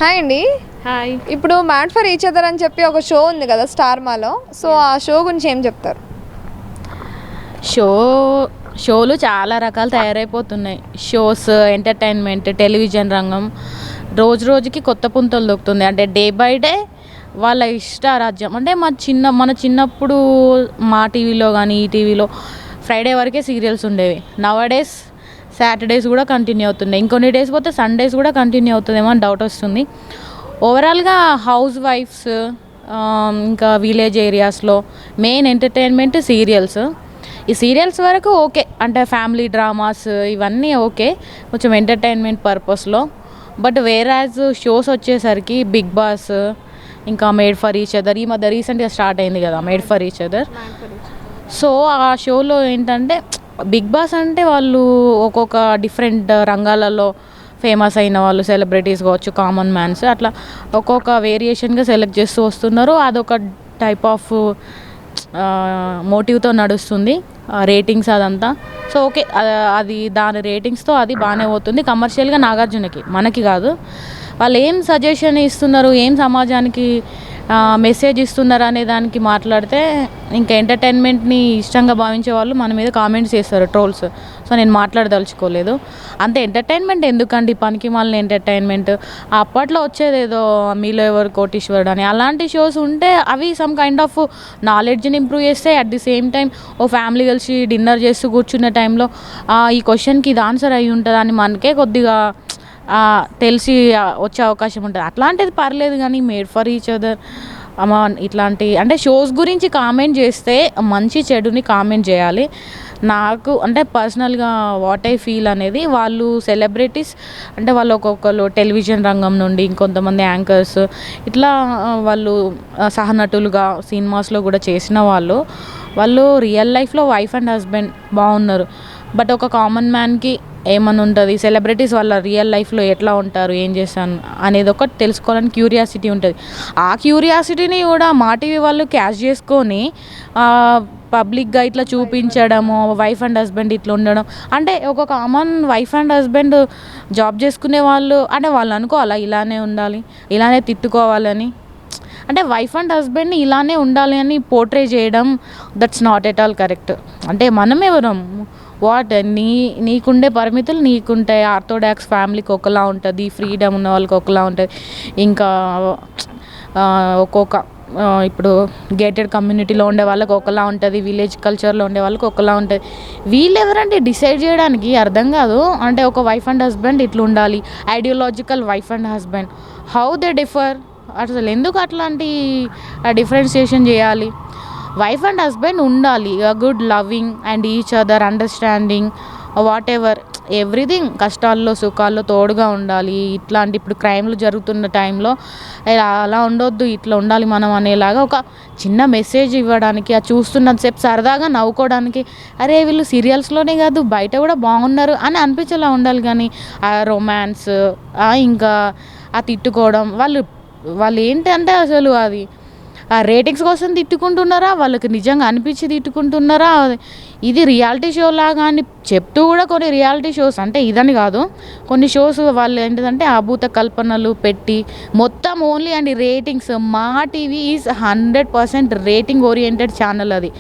Hi అండి. Hi. ఇప్పుడు mad for each other అని చెప్పి ఒక షో ఉంది కదా స్టార్మాలో. సో ఆ షో గురించి ఏం చెప్తారు? షోలు చాలా రకాలు తయారైపోతున్నాయి. షోస్, ఎంటర్టైన్మెంట్, టెలివిజన్ రంగం రోజు రోజుకి కొత్త పుంతలు దొక్కుతుంది. అంటే డే బై డే వాళ్ళ ఇష్టారాజ్యం. అంటే మన చిన్నప్పుడు మా టీవీలో కానీ ఈ టీవీలో ఫ్రైడే వరకే సీరియల్స్ ఉండేవి. నవడేస్ సాటర్డేస్ కూడా కంటిన్యూ అవుతున్నాయి. ఇంకొన్ని డేస్ పోతే సండేస్ కూడా కంటిన్యూ అవుతుందేమో అని డౌట్ వస్తుంది. ఓవరాల్గా హౌస్ వైఫ్స్, ఇంకా విలేజ్ ఏరియాస్లో మెయిన్ ఎంటర్టైన్మెంట్ సీరియల్స్. ఈ సీరియల్స్ వరకు ఓకే, అంటే ఫ్యామిలీ డ్రామాస్ ఇవన్నీ ఓకే కొంచెం ఎంటర్టైన్మెంట్ పర్పస్లో. బట్ వేరాజ్ షోస్ వచ్చేసరికి బిగ్ బాస్, ఇంకా మేడ్ ఫర్ ఈచ్ అదర్, ఈ మధ్య రీసెంట్గా స్టార్ట్ అయింది కదా made for each other. So ఆ షోలో ఏంటంటే బిగ్ బాస్ అంటే వాళ్ళు ఒక్కొక్క డిఫరెంట్ రంగాలలో ఫేమస్ అయిన వాళ్ళు, సెలబ్రిటీస్ కావచ్చు, కామన్ మ్యాన్స్, అట్లా ఒక్కొక్క వేరియేషన్గా సెలెక్ట్ చేస్తూ వస్తున్నారు. అదొక టైప్ ఆఫ్ మోటివ్తో నడుస్తుంది రేటింగ్స్ అదంతా. సో ఓకే, అది దాని రేటింగ్స్తో అది బాగానే పోతుంది కమర్షియల్గా. నాగార్జునకి, మనకి కాదు. వాళ్ళు ఏం సజెషన్ ఇస్తున్నారు, ఏం సమాజానికి మెసేజ్ ఇస్తున్నారు అనే దానికి మాట్లాడితే ఇంకా ఎంటర్టైన్మెంట్ని ఇష్టంగా భావించే వాళ్ళు మన మీద కామెంట్స్ చేస్తారు, ట్రోల్స్. సో నేను మాట్లాడదలుచుకోలేదు. అంత ఎంటర్టైన్మెంట్ ఎందుకండి, పనికి మాలిన ఎంటర్టైన్మెంట్. అప్పట్లో వచ్చేది ఏదో మీలో ఎవరు కోటీశ్వరుడు అని, అలాంటి షోస్ ఉంటే అవి సమ్ కైండ్ ఆఫ్ నాలెడ్జ్ని ఇంప్రూవ్ చేస్తే, అట్ ది సేమ్ టైం ఓ ఫ్యామిలీ కలిసి డిన్నర్ చేస్తూ కూర్చున్న టైంలో ఈ క్వశ్చన్కి ఇది ఆన్సర్ అయి ఉంటుంది అని మనకే కొద్దిగా తెలిసి వచ్చే అవకాశం ఉంటుంది. అట్లాంటిది పర్లేదు. కానీ మేడ్ ఫర్ ఈచ్ అదర్ ఇట్లాంటి అంటే షోస్ గురించి కామెంట్ చేస్తే మంచి చెడుని కామెంట్ చేయాలి. నాకు అంటే పర్సనల్గా వాట్ ఐ ఫీల్ అనేది, వాళ్ళు సెలబ్రిటీస్ అంటే వాళ్ళు ఒక్కొక్కరు టెలివిజన్ రంగం నుండి, ఇంకొంతమంది యాంకర్స్, ఇట్లా వాళ్ళు సహనటులుగా సినిమాస్లో కూడా చేసిన వాళ్ళు రియల్ లైఫ్లో వైఫ్ అండ్ హస్బెండ్ బాగున్నారు. బట్ ఒక కామన్ మ్యాన్కి ఏమని ఉంటుంది, సెలబ్రిటీస్ వాళ్ళ రియల్ లైఫ్లో ఎట్లా ఉంటారు, ఏం చేస్తాను అనేది ఒకటి తెలుసుకోవాలని క్యూరియాసిటీ ఉంటుంది. ఆ క్యూరియాసిటీని కూడా మా టీవీ వాళ్ళు క్యాచ్ చేసుకొని పబ్లిక్గా ఇట్లా చూపించడము, వైఫ్ అండ్ హస్బెండ్ ఇట్లా ఉండడం. అంటే ఒక common wife and husband job చేసుకునే వాళ్ళు అంటే వాళ్ళు అనుకోవాలా ఇలానే ఉండాలి, ఇలానే తిట్టుకోవాలని. అంటే వైఫ్ అండ్ హస్బెండ్ని ఇలానే ఉండాలి అని పోర్ట్రే చేయడం, that's not at all correct. అంటే మనం ఎవరం, వాట్ నీకుండే పరిమితులు నీకుంటాయి. ఆర్థోడాక్స్ ఫ్యామిలీకి ఒకలా ఉంటుంది, ఫ్రీడమ్ ఉన్న వాళ్ళకి ఒకలా ఉంటుంది. ఇంకా ఒక్కొక్క ఇప్పుడు గేటెడ్ కమ్యూనిటీలో ఉండే వాళ్ళకి ఒకలా ఉంటుంది, విలేజ్ కల్చర్లో ఉండే వాళ్ళకి ఒకలా ఉంటుంది. వీళ్ళు ఎవరంటే డిసైడ్ చేయడానికి అర్థం కాదు. అంటే ఒక వైఫ్ అండ్ హస్బెండ్ ఇట్లా ఉండాలి, ideological wife and husband, how they differ, అసలు ఎందుకు అట్లాంటి డిఫరెన్షియేషన్ చేయాలి? వైఫ్ అండ్ హస్బెండ్ ఉండాలి, good loving and each other understanding, what ever everything, కష్టాల్లో సుఖాల్లో తోడుగా ఉండాలి. ఇట్లాంటి ఇప్పుడు క్రైమ్లు జరుగుతున్న టైంలో అలా ఉండొద్దు, ఇట్లా ఉండాలి మనం అనేలాగా ఒక చిన్న మెసేజ్ ఇవ్వడానికి, అది చూస్తున్నంతసేపు సరదాగా నవ్వుకోవడానికి, అరే వీళ్ళు సీరియల్స్లోనే కాదు బయట కూడా బాగున్నారు అని అనిపించేలా ఉండాలి. కానీ ఆ రొమాన్స్, ఇంకా ఆ తిట్టుకోవడం, వాళ్ళు ఏంటంటే అసలు అది ఆ రేటింగ్స్ కోసం తిట్టుకుంటున్నారా, వాళ్ళకి నిజంగా అనిపించి తిట్టుకుంటున్నారా, ఇది రియాలిటీ షో లాగా అని చెప్తూ కూడా కొన్ని రియాలిటీ షోస్, అంటే ఇదని కాదు, కొన్ని షోస్ వాళ్ళు ఏంటంటే అభూత కల్పనలు పెట్టి మొత్తం ఓన్లీ అండ్ రేటింగ్స్. మా TV is 100% rating oriented channel. అది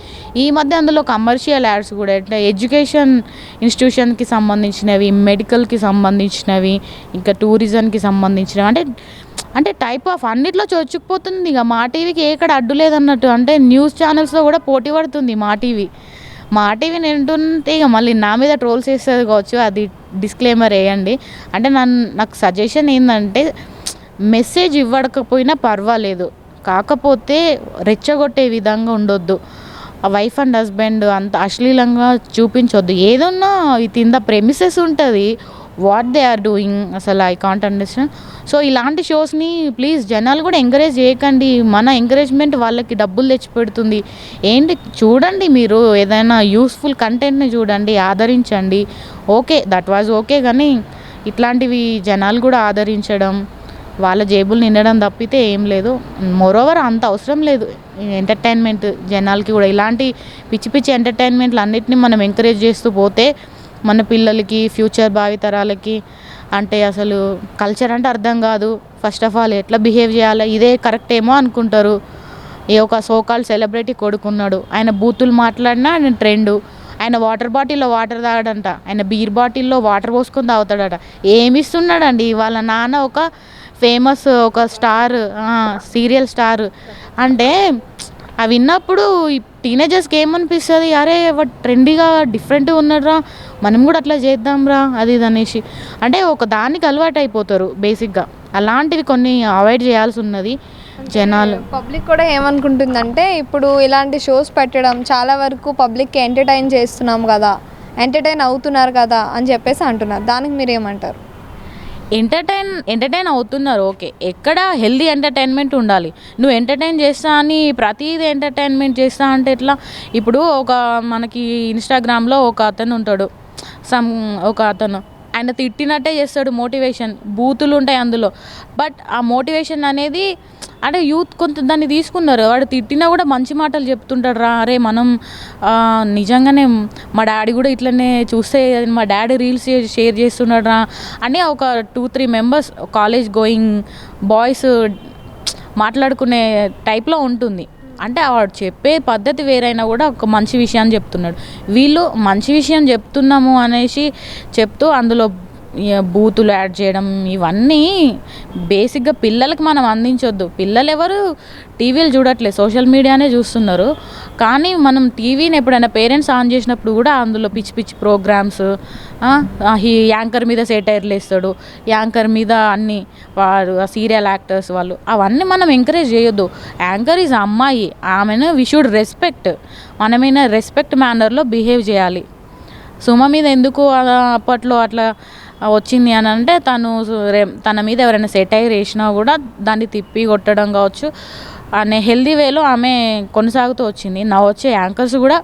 ఈ మధ్య అందులో కమర్షియల్ యాడ్స్ కూడా, అంటే ఎడ్యుకేషన్ ఇన్స్టిట్యూషన్కి సంబంధించినవి, మెడికల్కి సంబంధించినవి, ఇంకా టూరిజంకి సంబంధించినవి, అంటే టైప్ ఆఫ్ అన్నిట్లో చొచ్చుకుపోతుంది. ఇక మా టీవీకి ఎక్కడ అడ్డు లేదన్నట్టు. అంటే న్యూస్ ఛానల్స్లో కూడా పోటీ పడుతుంది మా టీవీని వింటుంటే ఇక మళ్ళీ నా మీద ట్రోల్స్ వేస్తుంది కావచ్చు, అది డిస్క్లైమర్ వేయండి. అంటే నాకు సజెషన్ ఏంటంటే, మెసేజ్ ఇవ్వకపోయినా పర్వాలేదు, కాకపోతే రెచ్చగొట్టే విధంగా ఉండొద్దు. వైఫ్ అండ్ హస్బెండ్ అంత అశ్లీలంగా చూపించొద్దు. ఏదన్నా విత్ ఇన్ ద ప్రెమిసెస్ ఉంటుంది, వాట్ దే ఆర్ డూయింగ్ అసలు ఐ కాంట్ అండర్స్టాండ్. సో ఇలాంటి షోస్ని ప్లీజ్ జనాలు కూడా ఎంకరేజ్ చేయకండి. మన ఎంకరేజ్మెంట్ వాళ్ళకి డబ్బులు తెచ్చిపెడుతుంది. ఏంటి చూడండి, మీరు ఏదైనా యూస్ఫుల్ కంటెంట్ని చూడండి, ఆదరించండి. Okay, that was okay. కానీ ఇట్లాంటివి జనాలు కూడా ఆదరించడం, వాళ్ళ జేబులు నిండడం తప్పితే ఏం లేదు. మోరోవర్ అంత అవసరం లేదు ఎంటర్టైన్మెంట్ జనాలకి కూడా. ఇలాంటి పిచ్చి పిచ్చి ఎంటర్టైన్మెంట్లు అన్నిటిని మనం ఎంకరేజ్ చేస్తూ పోతే మన పిల్లలకి, ఫ్యూచర్ భావితరాలకి అంటే అసలు కల్చర్ అంటే అర్థం కాదు, ఫస్ట్ ఆఫ్ ఆల్ ఎట్లా బిహేవ్ చేయాలి ఇదే కరెక్ట్ ఏమో అనుకుంటారు. ఏ ఒక సోకాల్ సెలబ్రిటీ కొడుకున్నాడు, ఆయన బూతులు మాట్లాడినా ఆయన ట్రెండు. ఆయన వాటర్ బాటిల్లో వాటర్ తాగడంట, ఆయన బీర్ బాటిల్లో వాటర్ పోసుకొని తాగుతాడట. ఏమి ఇస్తున్నాడండి వాళ్ళ నాన్న, ఒక ఫేమస్ ఒక స్టార్, సీరియల్ స్టార్. అంటే అవి విన్నప్పుడు ఈ టీనేజర్స్కి ఏమనిపిస్తుంది, అరే వాడు ట్రెండీగా డిఫరెంట్గా ఉన్నాడురా, మనం కూడా అట్లా చేద్దాంరా అది ఇది అనేసి. అంటే ఒక దానికి అలవాటు అయిపోతారు బేసిక్గా. అలాంటివి కొన్ని అవాయిడ్ చేయాల్సి ఉన్నది జనాలు. పబ్లిక్ కూడా ఏమనుకుంటుందంటే ఇప్పుడు ఇలాంటి షోస్ పెట్టడం చాలా వరకు పబ్లిక్కి ఎంటర్టైన్ చేస్తున్నాం కదా, ఎంటర్టైన్ అవుతున్నారు కదా అని చెప్పేసి అంటున్నారు. దానికి మీరు ఏమంటారు? ఎంటర్టైన్ అవుతున్నారు, ఓకే. ఎక్కడ హెల్దీ ఎంటర్టైన్మెంట్ ఉండాలి. నువ్వు ఎంటర్టైన్ చేస్తా అని ప్రతిదీ ఎంటర్టైన్మెంట్ చేస్తా అంటే ఎట్లా? ఇప్పుడు ఒక మనకి ఇన్స్టాగ్రామ్లో ఒక అతను ఉంటాడు, ఒక అతను ఆయన తిట్టినట్టే చేస్తాడు మోటివేషన్, బూతులు ఉంటాయి అందులో. బట్ ఆ మోటివేషన్ అనేది అంటే యూత్ కొంత దాన్ని తీసుకున్నారు. వాడు తిట్టినా కూడా మంచి మాటలు చెప్తుంటాడు రా, అరే మనం నిజంగానే మా డాడీ కూడా ఇట్లనే చూస్తే మా డాడీ రీల్స్ షేర్ చేస్తున్నాడు రా అని ఒక 2-3 మెంబర్స్ కాలేజ్ గోయింగ్ బాయ్స్ మాట్లాడుకునే టైప్లో ఉంటుంది. అంటే వాడు చెప్పే పద్ధతి వేరైనా కూడా ఒక మంచి విషయాన్ని చెప్తున్నాడు. వీళ్ళు మంచి విషయం చెప్తున్నాము అనేసి చెప్తూ అందులో బూతులు యాడ్ చేయడం, ఇవన్నీ బేసిక్గా పిల్లలకి మనం అందించొద్దు. పిల్లలు ఎవరు టీవీలు చూడట్లేదు, సోషల్ మీడియానే చూస్తున్నారు. కానీ మనం టీవీని ఎప్పుడైనా పేరెంట్స్ ఆన్ చేసినప్పుడు కూడా అందులో పిచ్చి పిచ్చి ప్రోగ్రామ్స్, ఈ యాంకర్ మీద సెటైర్లు వేస్తాడు, యాంకర్ మీద అన్ని వారు సీరియల్ యాక్టర్స్ వాళ్ళు, అవన్నీ మనం ఎంకరేజ్ చేయొద్దు. యాంకర్ ఈజ్ అమ్మాయి, ఆమెను వి షుడ్ రెస్పెక్ట్, మనమైనా రెస్పెక్ట్ మేనర్లో బిహేవ్ చేయాలి. సుమ మీద ఎందుకు అప్పట్లో అట్లా వచ్చింది అని అంటే తన మీద ఎవరైనా సెటైర్ వేసినా కూడా దాన్ని తిప్పి కొట్టడం కావచ్చు అనే హెల్దీ వేలో ఆమె కొనసాగుతూ వచ్చింది. నా వచ్చే యాంకర్స్ కూడా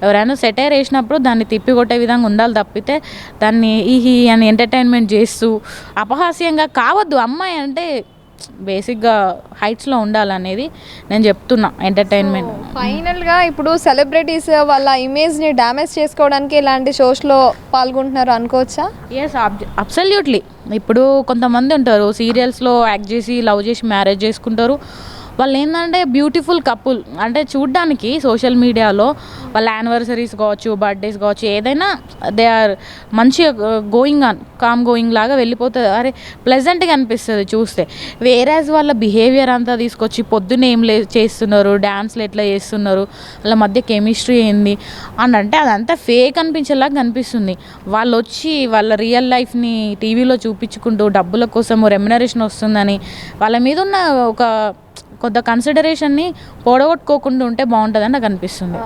ఎవరైనా సెటైర్ వేసినప్పుడు దాన్ని తిప్పి కొట్టే విధంగా ఉండాలి తప్పితే దాన్ని ఈ అని ఎంటర్టైన్మెంట్ చేస్తూ అపహాస్యంగా కావద్దు. అమ్మాయి అంటే బేసిక్గా హైట్స్లో ఉండాలనేది నేను చెప్తున్నా. ఎంటర్టైన్మెంట్ ఫైనల్గా ఇప్పుడు సెలబ్రిటీస్ వాళ్ళ ఇమేజ్ని డ్యామేజ్ చేసుకోవడానికి ఇలాంటి షోస్లో పాల్గొంటున్నారు అనుకోవచ్చా? Yes, absolutely. ఇప్పుడు కొంతమంది ఉంటారు సీరియల్స్లో యాక్ట్ చేసి లవ్ చేసి మ్యారేజ్ చేసుకుంటారు. వాళ్ళు ఏంటంటే బ్యూటిఫుల్ కపుల్ అంటే చూడ్డానికి సోషల్ మీడియాలో వాళ్ళ యానివర్సరీస్ కావచ్చు, బర్త్డేస్ కావచ్చు, ఏదైనా దే ఆర్ మంచిగా కామ్ గోయింగ్ లాగా వెళ్ళిపోతుంది. అరే ప్లెజెంట్గా అనిపిస్తుంది చూస్తే. వేరేజ్ వాళ్ళ బిహేవియర్ అంతా తీసుకొచ్చి పొద్దున్న ఏం చేస్తున్నారు, డ్యాన్స్లు ఎట్లా చేస్తున్నారు, వాళ్ళ మధ్య కెమిస్ట్రీ ఏంది అని అంటే అదంతా ఫేక్ అనిపించేలాగా కనిపిస్తుంది. వాళ్ళు వచ్చి వాళ్ళ రియల్ లైఫ్ని టీవీలో చూపించుకుంటూ డబ్బుల కోసం రెమ్యునరేషన్ వస్తుందని వాళ్ళ మీద ఉన్న ఒక కొంత కన్సిడరేషన్ని పోడగొట్టుకోకుండా ఉంటే బాగుంటుందని నాకు అనిపిస్తుంది.